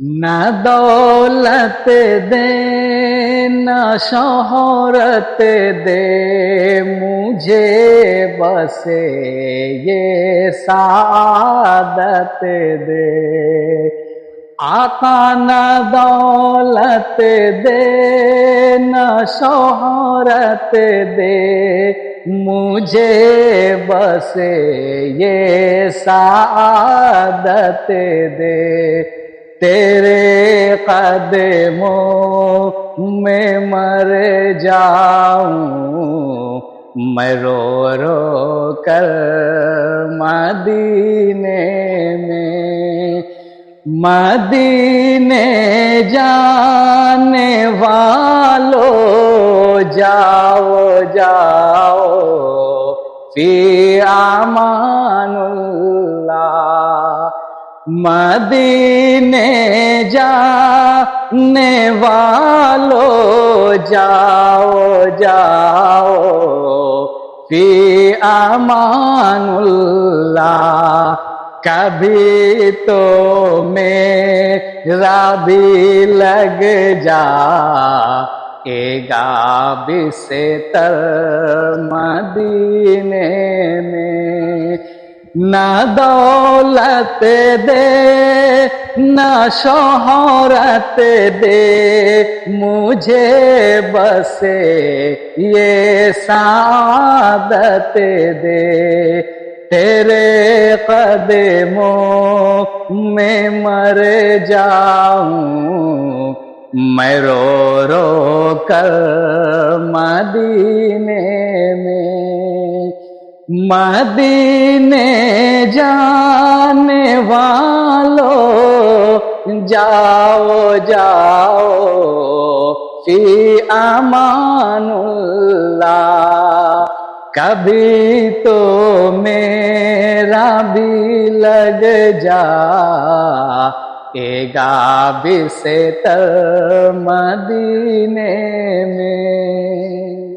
نہ دولت دے نہ شہرت دے مجھے بس یہ سعادت دے آقا نہ دولت دے نہ شہرت دے مجھے بس یہ سعادت دے تیرے قدموں میں مر جاؤں میں رو رو کر مدینے میں مدینے جانے والو جاؤ جاؤ فی امان اللہ مدینے جانے والو جاؤ جاؤ فی امان اللہ کبھی تو میرا بھی لگ جائے گا بستر مدینے میں نہ دولت دے نہ شہرت دے مجھے بس یہ سعادت دے تیرے قدموں میں مر جاؤں میں رو رو کر مدینے میں مدینے جانے والو جاؤ جاؤ فی امان اللہ کبھی تو میرا بھی لگ جائے گا بستر مدینے میں